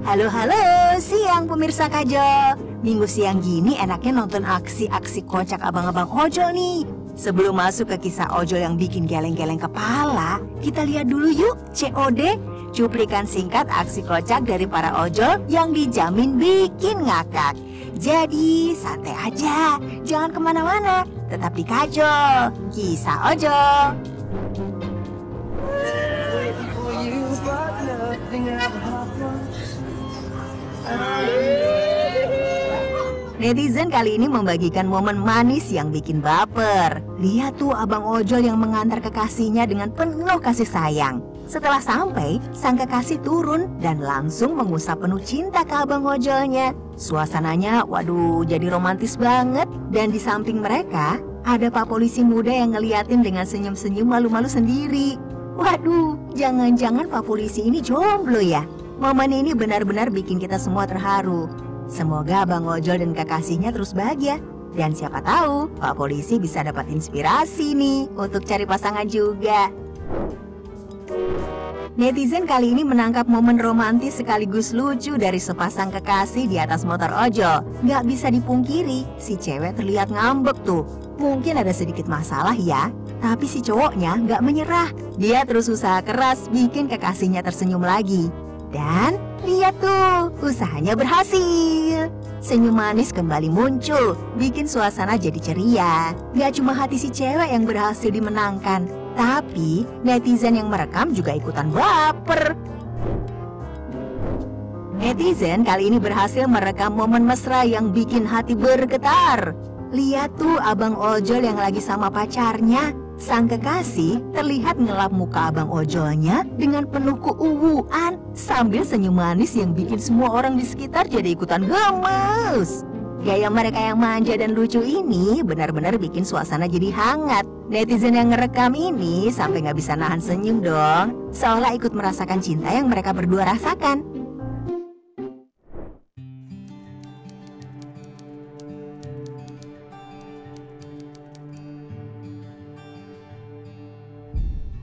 Halo, siang pemirsa Kajol. Minggu siang gini enaknya nonton aksi-aksi kocak abang-abang ojol nih. Sebelum masuk ke kisah ojol yang bikin geleng-geleng kepala, kita lihat dulu yuk COD, cuplikan singkat aksi kocak dari para ojol yang dijamin bikin ngakak. Jadi santai aja, jangan kemana-mana, tetap di Kajol, kisah ojol. Netizen kali ini membagikan momen manis yang bikin baper. Lihat tuh abang ojol yang mengantar kekasihnya dengan penuh kasih sayang. Setelah sampai, sang kekasih turun dan langsung mengusap penuh cinta ke abang ojolnya. Suasananya, waduh, jadi romantis banget. Dan di samping mereka, ada pak polisi muda yang ngeliatin dengan senyum-senyum malu-malu sendiri. Waduh, jangan-jangan pak polisi ini jomblo ya? Momen ini benar-benar bikin kita semua terharu. Semoga abang ojol dan kekasihnya terus bahagia. Dan siapa tahu pak polisi bisa dapat inspirasi nih untuk cari pasangan juga. Netizen kali ini menangkap momen romantis sekaligus lucu dari sepasang kekasih di atas motor ojol. Nggak bisa dipungkiri, si cewek terlihat ngambek tuh. Mungkin ada sedikit masalah ya, tapi si cowoknya nggak menyerah. Dia terus usaha keras bikin kekasihnya tersenyum lagi. Dan lihat tuh, usahanya berhasil. Senyum manis kembali muncul, bikin suasana jadi ceria. Gak cuma hati si cewek yang berhasil dimenangkan, tapi netizen yang merekam juga ikutan baper. Netizen kali ini berhasil merekam momen mesra yang bikin hati bergetar. Lihat tuh abang ojol yang lagi sama pacarnya. Sang kekasih terlihat ngelap muka abang ojolnya dengan penuh keuuan sambil senyum manis yang bikin semua orang di sekitar jadi ikutan gemes. Gaya mereka yang manja dan lucu ini benar-benar bikin suasana jadi hangat. Netizen yang ngerekam ini sampai nggak bisa nahan senyum dong, seolah ikut merasakan cinta yang mereka berdua rasakan.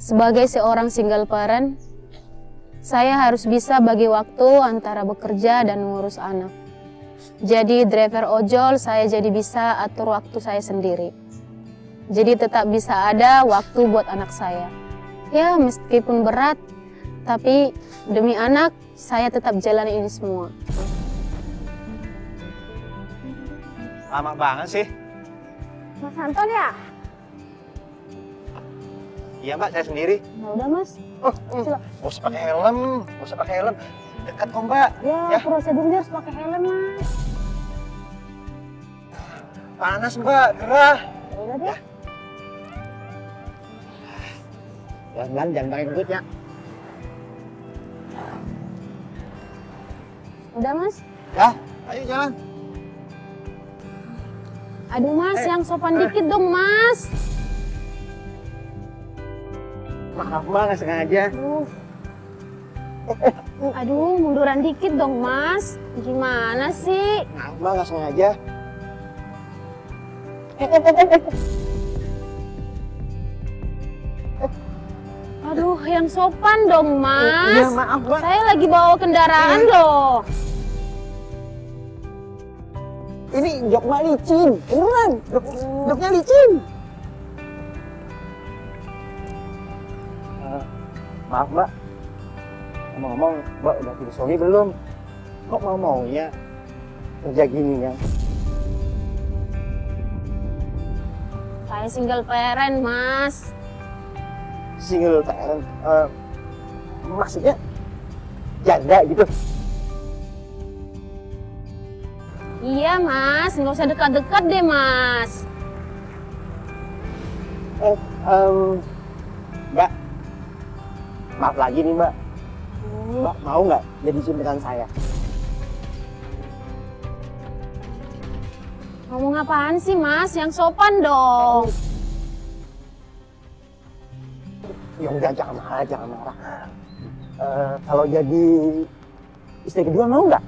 Sebagai seorang single parent, saya harus bisa bagi waktu antara bekerja dan mengurus anak. Jadi driver ojol saya jadi bisa atur waktu saya sendiri. Jadi tetap bisa ada waktu buat anak saya. Ya meskipun berat, tapi demi anak saya tetap jalani ini semua. Lama banget sih. Mas Anton ya? Iya mbak, saya sendiri. Nah udah mas. Gak usah pakai helm, gak usah pakai helm. Dekat kok mbak. Ya, prosedurnya harus pakai helm mas. Panas mbak, gerah. Udah deh. Jangan pakai kentut ya. Udah mas. Ya, ayo jalan. Aduh mas, yang sopan dikit dong mas. Maaf mbak, nggak sengaja. Aduh, munduran dikit dong mas. Gimana sih? Maaf mbak, nggak sengaja. Aduh, yang sopan dong mas. Iya maaf mbak. Saya lagi bawa kendaraan loh. Ini jok mbak licin, beneran. Joknya licin. Maaf mbak, ngomong-ngomong mbak udah punya suami belum? Kok mau-maunya kerja gini ya? Saya single parent mas. Single parent? Maksudnya janda gitu? Iya mas, nggak usah dekat-dekat deh mas. Mbak, maaf lagi nih mbak. Mbak mau nggak jadi jemputan saya? Ngomong apaan sih mas? Yang sopan dong. Ya udah, jangan marah, jangan marah. Kalau jadi istri kedua mau nggak?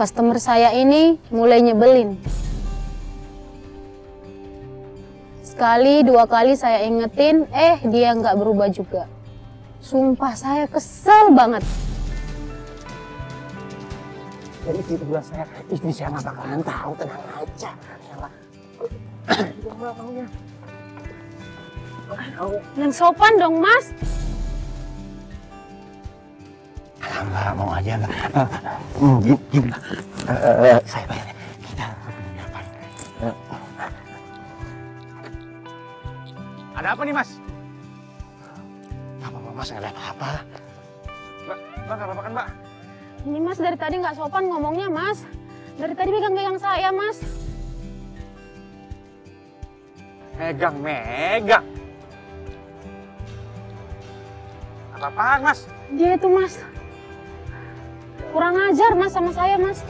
Customer saya ini mulai nyebelin. Sekali, dua kali saya ingetin, dia nggak berubah juga. Sumpah saya kesel banget. Jadi itu bilang saya, istri saya nggak bakalan tahu, tenang aja. Mbak maunya. Yang sopan dong, Mas. Alah, Mbak, mau aja Mbak. Gini, saya bayar. Kita apa? Ada apa nih, Mas? Apa Mas, nggak ada apa-apa. Mbak nggak apa-apa kan, Mbak? Ini Mas dari tadi nggak sopan ngomongnya, Mas. Dari tadi pegang-pegang saya, Mas. Megang. Apa-apaan, Mas? Dia itu, Mas. Kurang ajar, Mas, sama saya, Mas.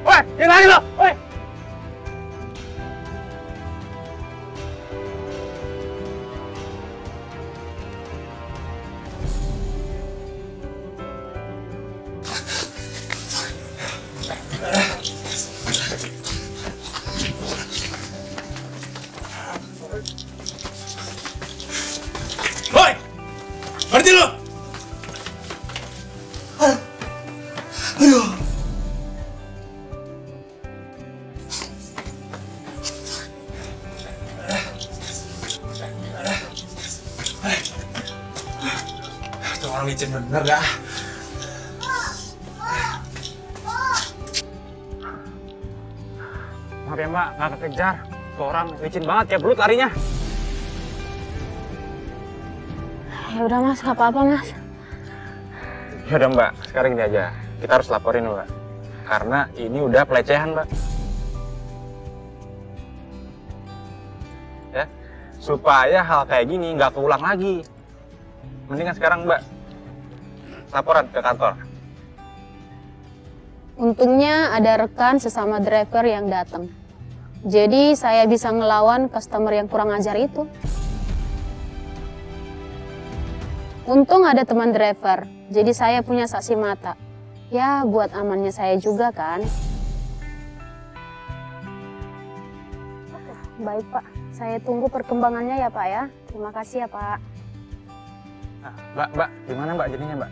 Woi, yang lari lo! Woi! Woi! Berhenti lo! Aduh. Tuh orang licin bener dah. Maaf ya Mbak, nggak kekejar. Tuh orang licin banget, kayak belut larinya. Ya udah, Mas, nggak apa-apa, Mas. Ya udah Mbak, sekarang gini aja. Kita harus laporin Mbak. Karena ini udah pelecehan Mbak. Ya, supaya hal kayak gini nggak keulang lagi. Mendingan sekarang Mbak, laporan ke kantor. Untungnya ada rekan sesama driver yang datang. Jadi saya bisa ngelawan customer yang kurang ajar itu. Untung ada teman driver, jadi saya punya saksi mata. Ya, buat amannya saya juga kan. Baik Pak, saya tunggu perkembangannya ya Pak ya. Terima kasih ya Pak. Nah, Mbak, gimana Mbak jadinya Mbak?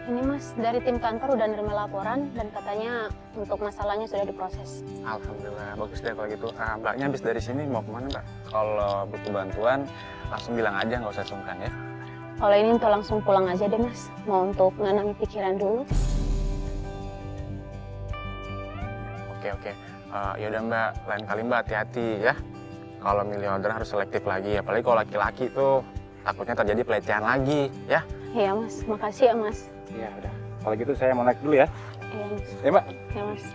Ini Mas, dari tim kantor udah nerima laporan dan katanya untuk masalahnya sudah diproses. Alhamdulillah, bagus deh kalau gitu. Mbaknya habis dari sini mau kemana Mbak? Kalau butuh bantuan, langsung bilang aja, nggak usah sungkan ya. Kalau ini untuk langsung pulang aja deh Mas, mau untuk nenangin pikiran dulu. Oke. Yaudah Mbak, lain kali Mbak hati-hati ya. Kalau milih order harus selektif lagi, apalagi kalau laki-laki tuh takutnya terjadi pelecehan lagi ya. Iya Mas, makasih ya Mas. Iya udah. Kalau gitu saya mau naik dulu ya. Iya Mas. Ya Mbak. Iya Mas.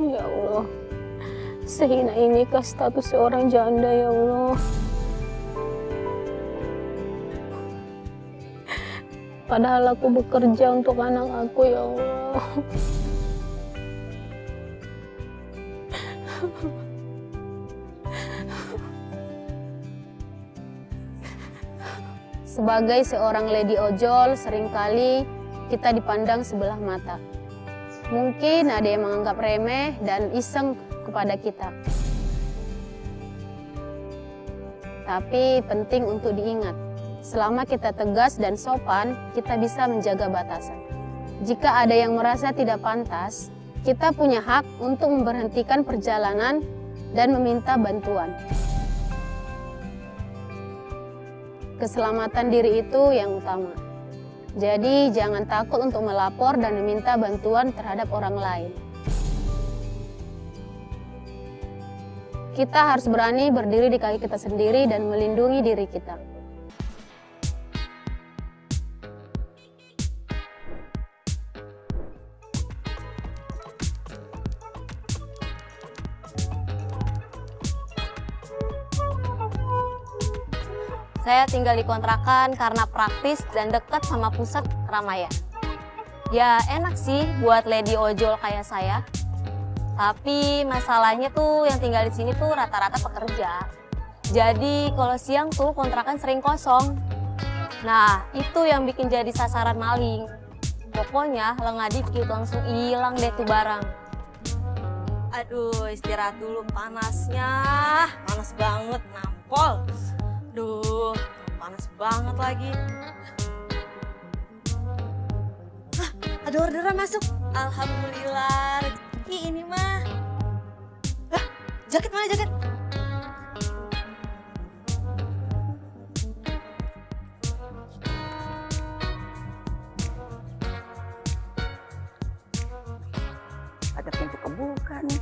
Ya Allah, sehina inikah status seorang janda ya Allah. Padahal aku bekerja untuk anak aku ya Allah. Sebagai seorang lady ojol, seringkali kita dipandang sebelah mata. Mungkin ada yang menganggap remeh dan iseng kepada kita. Tapi penting untuk diingat, selama kita tegas dan sopan, kita bisa menjaga batasan. Jika ada yang merasa tidak pantas, kita punya hak untuk memberhentikan perjalanan dan meminta bantuan. Keselamatan diri itu yang utama. Jadi jangan takut untuk melapor dan meminta bantuan terhadap orang lain. Kita harus berani berdiri di kaki kita sendiri dan melindungi diri kita. Saya tinggal di kontrakan karena praktis dan dekat sama pusat keramaian. Ya enak sih buat lady ojol kayak saya. Tapi masalahnya tuh yang tinggal di sini tuh rata-rata pekerja. Jadi kalau siang tuh kontrakan sering kosong. Nah itu yang bikin jadi sasaran maling. Pokoknya lengah dikit langsung hilang deh tuh barang. Aduh, istirahat dulu, panasnya. Panas banget, nampol. Duh, panas banget lagi. Ada orderan masuk. Alhamdulillah, rezeki ini mah. Jaket mana jaket? Ada pintu kebuka nih.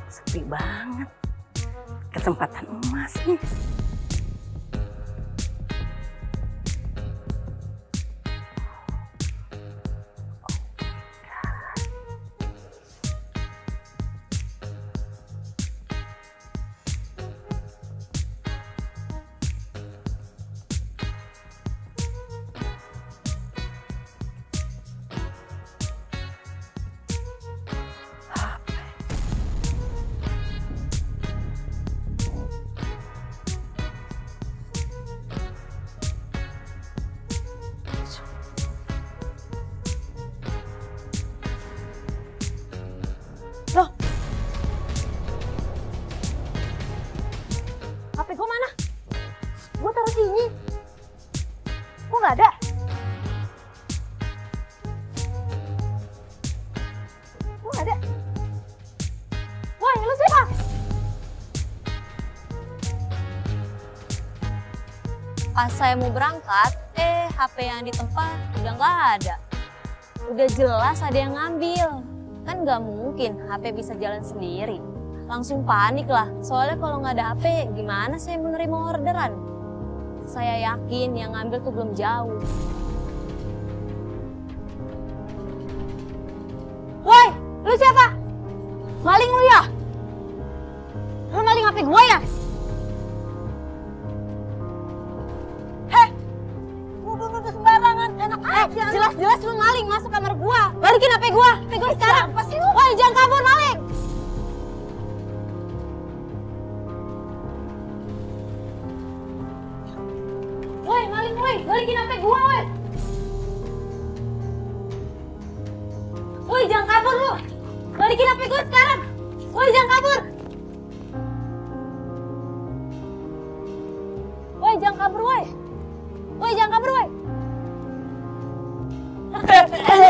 Sepi banget. Kesempatan emas nih. Loh, HP gue mana? Gue taruh sini. Kok nggak ada? Kok nggak ada? Woi, lu siapa? Pas saya mau berangkat, HP yang di tempat udah nggak ada. Udah jelas ada yang ngambil. Kan nggak mungkin HP bisa jalan sendiri. Langsung panik lah, soalnya kalau nggak ada HP, gimana saya menerima orderan? Saya yakin yang ngambil tuh belum jauh. Woi, lu siapa? Maling lu ya? Lu maling HP gue ya? Heh, nuduh-nuduh sembarangan, enak aja. Jelas-jelas lu maling masuk kamar gua. Balikin HP gua sekarang. Woi, jangan kabur, maling. Woi, maling, woi, balikin HP gua, woi. Woi, jangan kabur lu. Balikin HP gua sekarang. Woi, jangan kabur. Woi, jangan kabur, woi. Woi, jangan kabur, woi.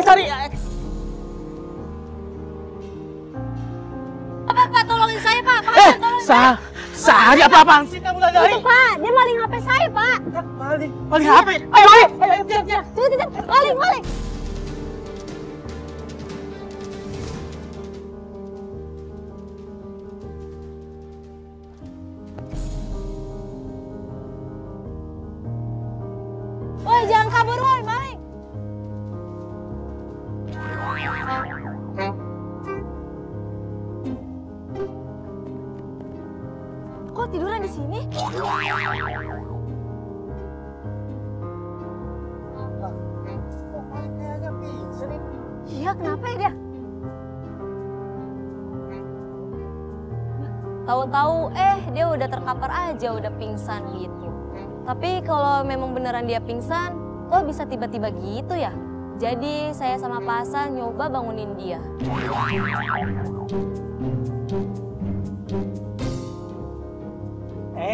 Sorry. Pak, tolongin saya, Pak. Sehari apa-apaan sih kamu lagi? Itu, Pak, dia maling HP saya, Pak. Maling HP. Ayo, Maling. Woi, jangan kabur, woi, maling. Kok tiduran di sini? Iya, kenapa ya dia? Tahu-tahu dia udah terkapar aja, udah pingsan gitu. Tapi kalau memang beneran dia pingsan, kok bisa tiba-tiba gitu ya? Jadi saya sama Pak Hasan nyoba bangunin dia.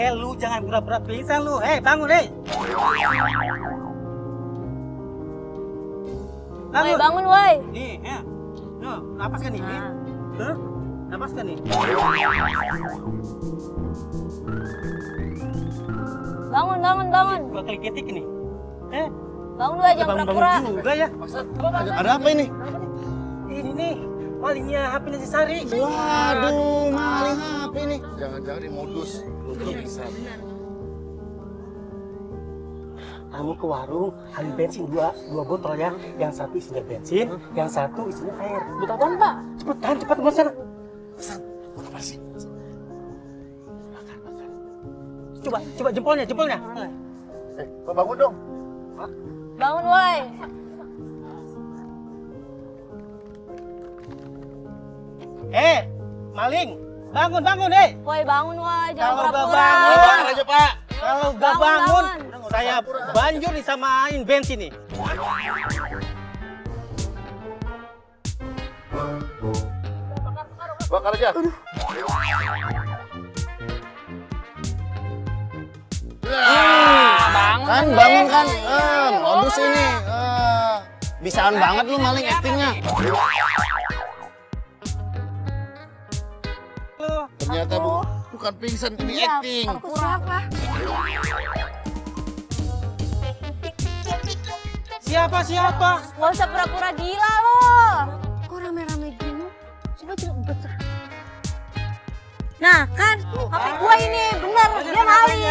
Lu jangan pura-pura pingsan lu. Bangun, Woi, bangun, woi. Nih, napas kan nih? Napas kan nih? Bangun. Gua klik ketik nih. Bangun, woi, jangan pura-pura. Bangun juga ya. Ada apa ini? Ini nih, malingnya HP-nya si Sari. Waduh, maling HP nih. Jangan-jangan di modus. Bisa. Kamu ke warung, ambil bensin dua botol ya. Yang satu isinya bensin, yang satu isinya air. Buat apaan, Pak? Cepat gua sana. Pesan. Apa sih? Coba jempolnya. Pak bangun dong. Bangun, woi. Maling. Bangun, Woi, bangun, woi. Jangan Kalau pura-pura. Bangun aja, Pak. Kalau gak bangun, saya banjur disamain bensin nih. Bakar aja. Kan bangun kan, modus ini. Bisaan banget lu maling actingnya. Ternyata bukan pingsan, ini acting. Aku siapa? Siapa? Nggak usah pura-pura gila lo. Kok rame-rame gini? Coba betul. Nah kan, HP gua ini bener, dia maling.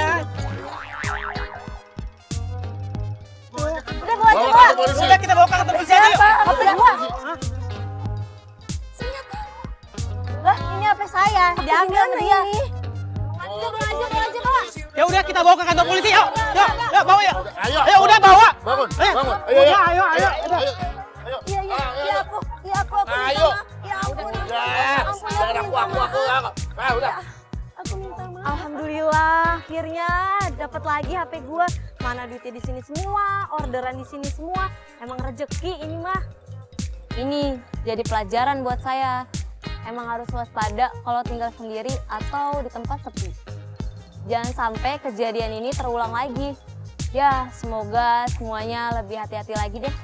Udah bawa aja, Pak. Udah kita bawa ke kantor polisi aja yuk. HP gua. Senjata. Lah, ini HP saya. Diambil sama dia. Bawa aja, Pak. Ya udah kita bawa ke kantor polisi yuk. Yuk, bawa yuk. Ayo. Ayo udah bawa. Bangun. Udah, ayo. Iya aku. Ayo. Ya ampun. Jangan aku. Udah. Aku minta maaf. Alhamdulillah, akhirnya dapat lagi HP gua. Mana duitnya di sini semua, orderan di sini semua. Emang rezeki ini mah. Ini jadi pelajaran buat saya. Emang harus waspada kalau tinggal sendiri atau di tempat sepi. Jangan sampai kejadian ini terulang lagi. Ya, semoga semuanya lebih hati-hati lagi deh.